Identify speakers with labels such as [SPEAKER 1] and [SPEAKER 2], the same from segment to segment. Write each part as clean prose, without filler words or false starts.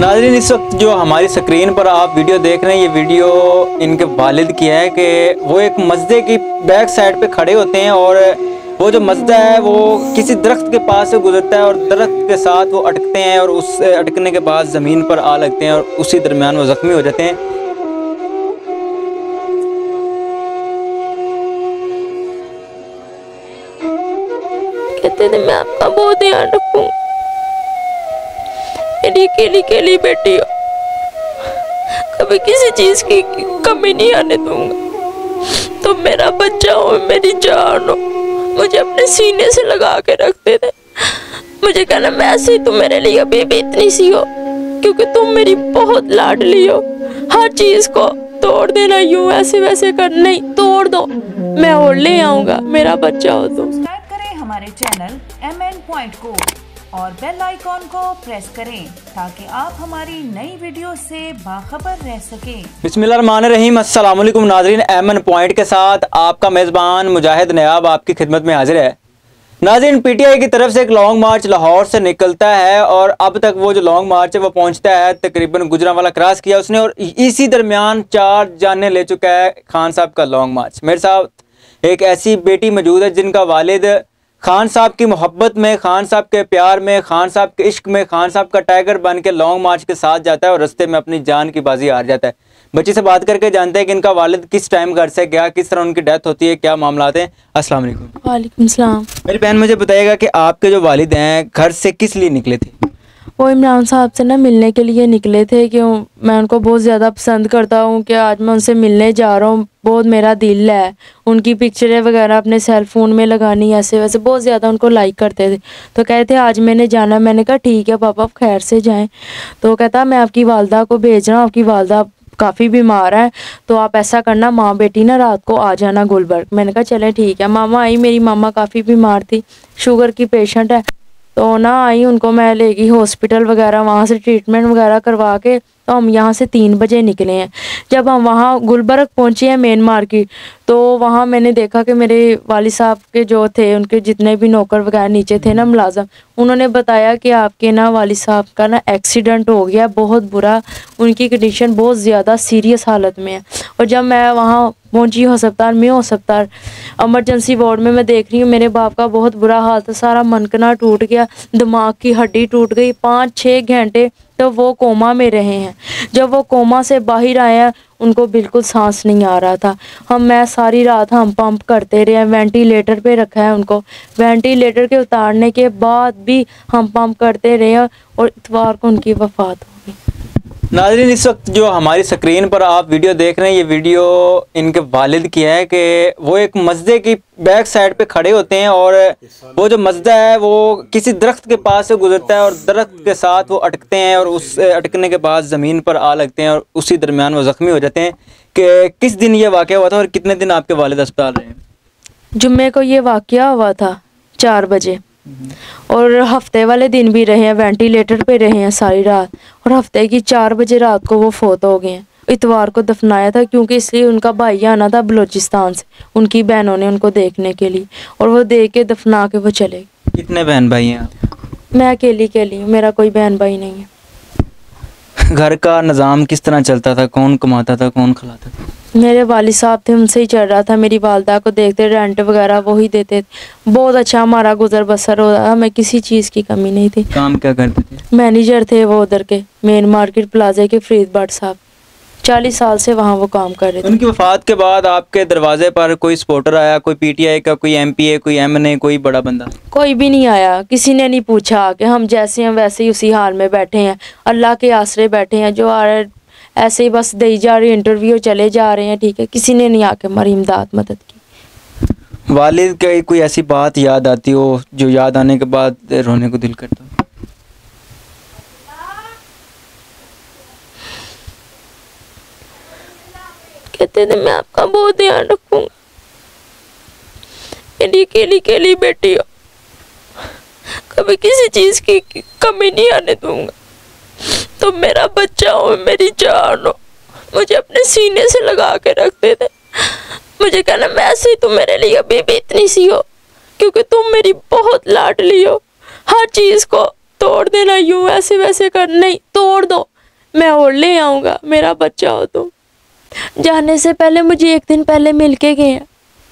[SPEAKER 1] नाज़रीन, इस वक्त जो हमारी स्क्रीन पर आप वीडियो देख रहे हैं, ये वीडियो इनके वालिद की है कि वो एक मस्जिद की बैक साइड पे खड़े होते हैं और वो जो मस्जिद है वो किसी दरख्त के पास से गुजरता है और दरख्त के साथ वो अटकते हैं और उस अटकने के बाद ज़मीन पर आ लगते हैं और उसी दरमियान वो ज़ख्मी हो जाते हैं।
[SPEAKER 2] कहते थे मैं आपका बहुत ध्यान रखूंगा, मेरी अकेली अकेली बेटी हो, कभी किसी चीज की कमी नहीं आने दूंगा। तुम मेरा बच्चा हो, मेरी जान हो, मुझे अपने सीने से लगा के रखते थे। मुझे कहना वैसे तुम मेरे लिए अभी भी इतनी सी हो, क्योंकि तुम मेरी बहुत लाडली हो। हर चीज को तोड़ देना, यूं ऐसे वैसे कर, नहीं तोड़ दो, मैं और ले आऊंगा, मेरा बच्चा हो तुम।
[SPEAKER 3] सब्सक्राइब करें हमारे चैनल MN पॉइंट को और बेल आइकॉन को प्रेस करें ताकि आप हमारी नई वीडियो से बाखबर रह सकें।
[SPEAKER 1] बिस्मिल्लाहिर्रहमानिर्रहीम। अस्सलाम वालेकुम नाज़रीन, MN पॉइंट के साथ आपका मेज़बान मुजाहिद नयाब आपकी खिदमत में हाजिर है। नाज़रीन, PTI की तरफ से एक लॉन्ग मार्च लाहौर से निकलता है और अब तक वो जो लॉन्ग मार्च है वो पहुंचता है तकरीबन गुजरांवाला क्रॉस किया उसने और इसी दरमियान 4 जाने ले चुका है खान साहब का लॉन्ग मार्च। मेरे साथ एक ऐसी बेटी मौजूद है जिनका वालिद खान साहब की मोहब्बत में, खान साहब के प्यार में, खान साहब के इश्क में, खान साहब का टाइगर बन के लॉन्ग मार्च के साथ जाता है और रास्ते में अपनी जान की बाजी हार जाता है। बच्ची से बात करके जानते हैं कि इनका वालिद किस टाइम घर से गया, किस तरह उनकी डेथ होती है, क्या मामला हैं। अस्सलाम वालेकुम।
[SPEAKER 2] वालेकुम सलाम।
[SPEAKER 1] मेरी बहन, मुझे बताइएगा कि आपके जो वालिद हैं घर से किस लिए निकले थे?
[SPEAKER 2] वो इमरान साहब से ना मिलने के लिए निकले थे कि मैं उनको बहुत ज़्यादा पसंद करता हूँ कि आज मैं उनसे मिलने जा रहा हूँ, बहुत मेरा दिल है। उनकी पिक्चरें वगैरह अपने सेल फ़ोन में लगानी, ऐसे वैसे बहुत ज़्यादा उनको लाइक करते थे। तो कहते आज मैंने जाना। मैंने कहा ठीक है पापा, खैर से जाएं। तो कहता मैं आपकी वालदा को भेज रहा हूँ, आपकी वालदा काफ़ी बीमार है, तो आप ऐसा करना माँ बेटी ना रात को आ जाना गुलबर्ग। मैंने कहा चले ठीक है। मामा आई, मेरी मामा काफ़ी बीमार थी, शुगर की पेशेंट है, तो ना आई, उनको मैं ले गई हॉस्पिटल वगैरह, वहाँ से ट्रीटमेंट वगैरह करवा के तो हम यहाँ से 3 बजे निकले हैं। जब हम वहाँ गुलबर्ग पहुँचे हैं मेन मार्केट, तो वहाँ मैंने देखा कि मेरे वालिद साहब के जो थे, उनके जितने भी नौकर वगैरह नीचे थे ना मुलाजम, उन्होंने बताया कि आपके ना वालिद साहब का ना एक्सीडेंट हो गया, बहुत बुरा, उनकी कंडीशन बहुत ज़्यादा सीरियस हालत में है। और जब मैं वहाँ पहुँची अस्पताल में, अस्पताल एमरजेंसी वार्ड में मैं देख रही हूँ मेरे बाप का बहुत बुरा हाल था, सारा मनकना टूट गया, दिमाग की हड्डी टूट गई। 5-6 घंटे तो वो कोमा में रहे हैं। जब वो कोमा से बाहर आया, उनको बिल्कुल सांस नहीं आ रहा था। मैं सारी रात हम पंप करते रहे, वेंटिलेटर पे रखा है उनको, वेंटिलेटर के उतारने के बाद भी हम पंप करते रहे और इतवार को उनकी वफ़ात हो गई।
[SPEAKER 1] नाज़रीन, इस वक्त जो हमारी स्क्रीन पर आप वीडियो देख रहे हैं, ये वीडियो इनके वालिद की है कि वो एक मस्जिद की बैक साइड पे खड़े होते हैं और वो जो मस्जिद है वो किसी दरख्त के पास से गुजरता है और दरख्त के साथ वो अटकते हैं और उस अटकने के बाद ज़मीन पर आ लगते हैं और उसी दरमियान वो ज़ख्मी हो जाते हैं। कि किस दिन ये वाक़या हुआ था और कितने दिन आपके वालिद अस्पताल रहे?
[SPEAKER 2] जुम्मे को ये वाक़या हुआ था 4 बजे, और हफ्ते वाले दिन भी रहे हैं, वेंटिलेटर पे रहे हैं सारी रात, और हफ्ते की 4 बजे रात को वो फोत हो गए हैं। इतवार को दफनाया था, क्योंकि इसलिए उनका भाई आना था बलूचिस्तान से, उनकी बहनों ने उनको देखने के लिए, और वो देख के दफना के वो चले गए।
[SPEAKER 1] कितने बहन भाई हैं?
[SPEAKER 2] मैं अकेली हूँ, मेरा कोई बहन भाई नहीं है।
[SPEAKER 1] घर का निज़ाम किस तरह चलता था? कौन कमाता था, कौन खिलाता था?
[SPEAKER 2] मेरे वालिद साहब थे, उनसे ही चल रहा था। मेरी वालदा को देखते, रेंट वगैरह वो ही देते, बहुत अच्छा हमारा गुजर बसर हो रहा था, हमें किसी चीज़ की कमी नहीं थी।
[SPEAKER 1] काम क्या करते थे?
[SPEAKER 2] मैनेजर थे वो उधर के मेन मार्केट प्लाजा के, फरीद भट्ट साहब, 40 साल से वहाँ वो काम कर रहे थे।
[SPEAKER 1] उनकी वफ़ात के बाद आपके दरवाजे पर कोई सपोर्टर आया, कोई PTI का, कोई MPA, कोई MNA, कोई बड़ा बंदा?
[SPEAKER 2] कोई भी नहीं आया, किसी ने नहीं पूछा कि हम जैसे हैं वैसे ही उसी हाल में बैठे हैं, अल्लाह के आसरे बैठे हैं, जो आ रहे ऐसे ही बस दे जा रहे, इंटरव्यू चले जा रहे हैं, ठीक है। किसी ने नहीं आके हमारी इमदाद मदद की।
[SPEAKER 1] वालिद की कोई ऐसी बात याद आती हो जो याद आने के बाद रोने को दिल करता हो?
[SPEAKER 2] कहते थे मैं आपका बहुत ध्यान रखूंगा, मेरी अकेली अकेली बेटी हो, कभी किसी चीज की कमी नहीं आने दूंगा। तुम मेरा बच्चा हो, मेरी जान हो, मुझे अपने सीने से लगा के रखते थे। मुझे कहना वैसे ही तुम मेरे लिए अभी भी इतनी सी हो, क्योंकि तुम मेरी बहुत लाडली हो। हर चीज को तोड़ देना, यूं ऐसे वैसे कर, नहीं तोड़ दो, मैं और ले आऊँगा, मेरा बच्चा हो तो। जाने से पहले मुझे 1 दिन पहले मिल के गए हैं,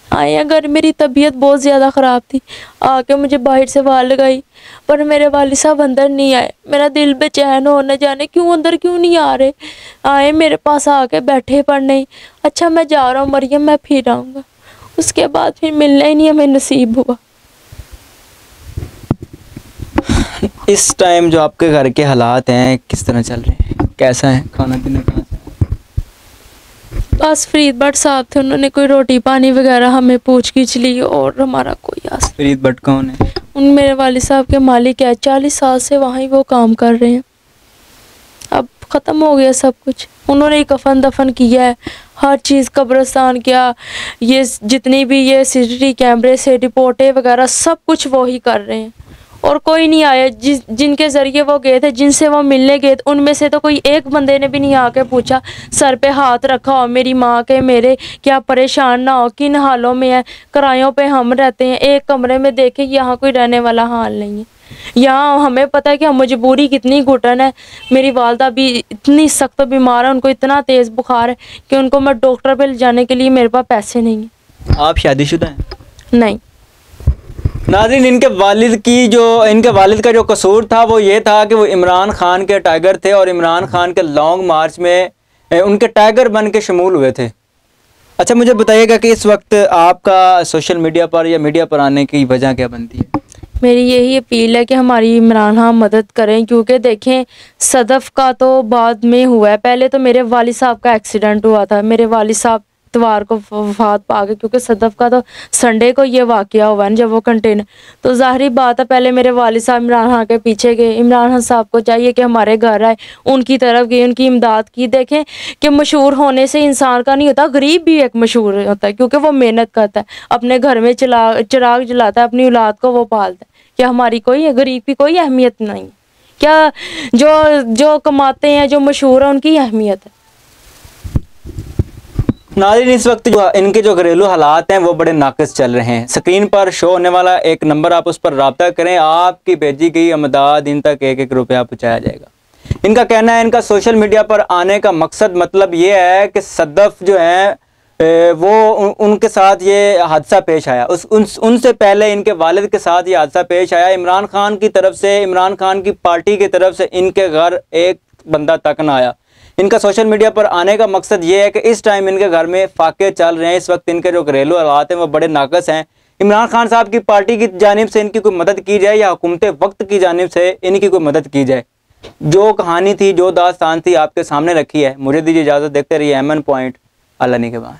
[SPEAKER 2] आए हैं घर। मेरी तबीयत बहुत ज़्यादा ख़राब थी, आके मुझे बाहर से बाहर लगाई, पर मेरे वालिद साहब अंदर नहीं आए। मेरा दिल बेचैन हो, न जाने क्यों अंदर क्यों नहीं आ रहे। आए मेरे पास आके बैठे, पर नहीं, अच्छा मैं जा रहा हूँ मरियम, मैं फिर आऊँगा। उसके बाद फिर मिलना ही नहीं हमें नसीब हुआ।
[SPEAKER 1] इस टाइम जो आपके घर के हालात हैं किस तरह चल रहे हैं, कैसा है, खाना पीना कहाँ से?
[SPEAKER 2] बस फरीद भट्ट साहब थे, उन्होंने कोई रोटी पानी वगैरह हमें पूछ गिछ ली, और हमारा कोई आस।
[SPEAKER 1] फरीद भट्ट कौन है?
[SPEAKER 2] उन मेरे वालिद साहब के मालिक है, 40 साल से वहीं वो काम कर रहे हैं। अब ख़त्म हो गया सब कुछ। उन्होंने ही कफन दफन किया है, हर चीज़, कब्रिस्तान किया, ये जितनी भी ये सीसीटीवी कैमरे से रिपोर्टें वगैरह सब कुछ वो ही कर रहे हैं। और कोई नहीं आया जिनके ज़रिए वो गए थे, जिनसे वो मिलने गए थे, उनमें से तो कोई एक बंदे ने भी नहीं आके पूछा, सर पे हाथ रखा हो मेरी माँ के, मेरे क्या परेशान ना हो, किन हालों में है, किरायों पे हम रहते हैं, एक कमरे में देखें, यहाँ कोई रहने वाला हाल नहीं है। यहाँ हमें पता है कि हम मजबूरी कितनी घुटन है। मेरी वालदा भी इतनी सख्त बीमार है, उनको इतना तेज़ बुखार है कि उनको मैं डॉक्टर पे ले जाने के लिए मेरे पास पैसे नहीं हैं।
[SPEAKER 1] आप शादीशुदा हैं?
[SPEAKER 2] नहीं।
[SPEAKER 1] नाज़रीन, इनके वालिद का जो कसूर था वो ये था कि वो इमरान खान के टाइगर थे और इमरान खान के लॉन्ग मार्च में उनके टाइगर बन के शमूल हुए थे। अच्छा, मुझे बताइएगा कि इस वक्त आपका सोशल मीडिया पर या मीडिया पर आने की वजह क्या बनती है?
[SPEAKER 2] मेरी यही अपील है कि हमारी इमरान खान मदद करें, क्योंकि देखें सदफ़ का तो बाद में हुआ है, पहले तो मेरे वालिद साहब का एक्सीडेंट हुआ था। मेरे वालिद साहब इतवार को वफात पा गए, क्योंकि सदफ़ का तो संडे को ये वाक़या हुआ है जब वो कंटेनर, तो ज़ाहिरी बात है पहले मेरे वालिद साहब इमरान खान के पीछे गए। इमरान खान साहब को चाहिए कि हमारे घर आए, उनकी तरफ गए, उनकी इमदाद की। देखें कि मशहूर होने से इंसान का नहीं होता, गरीब भी एक मशहूर होता है, क्योंकि वो मेहनत करता है, अपने घर में चिराग जलाता है, अपनी औलाद को वो पालता है। क्या हमारी कोई गरीब की कोई अहमियत नहीं? क्या जो कमाते हैं, जो मशहूर है, उनकी अहमियत है?
[SPEAKER 1] नाज़रीन, इस वक्त इनके जो घरेलू हालात हैं वो बड़े नाक़िस चल रहे हैं। स्क्रीन पर शो होने वाला एक नंबर, आप उस पर रब्ता करें, आपकी भेजी गई इमदाद इन तक 1-1 रुपया पहुँचाया जाएगा। इनका कहना है इनका सोशल मीडिया पर आने का मकसद मतलब ये है कि सदफ़ जो है वो उनके साथ ये हादसा पेश आया, उनसे पहले इनके वालिद के साथ ये हादसा पेश आया। इमरान खान की तरफ से, इमरान खान की पार्टी की तरफ से इनके घर एक बंदा तक ना आया। इनका सोशल मीडिया पर आने का मकसद ये है कि इस टाइम इनके घर में फाके चल रहे हैं। इस वक्त इनके जो घरेलू हालात हैं वो बड़े नाक़िस हैं। इमरान खान साहब की पार्टी की जानिब से इनकी कोई मदद की जाए या हुकूमत वक्त की जानिब से इनकी कोई मदद की जाए। जो कहानी थी, जो दास्तान थी, आपके सामने रखी है। मुझे दीजिए इजाज़त, देखते रहिए MN पॉइंट। अल्लाह निगहबान।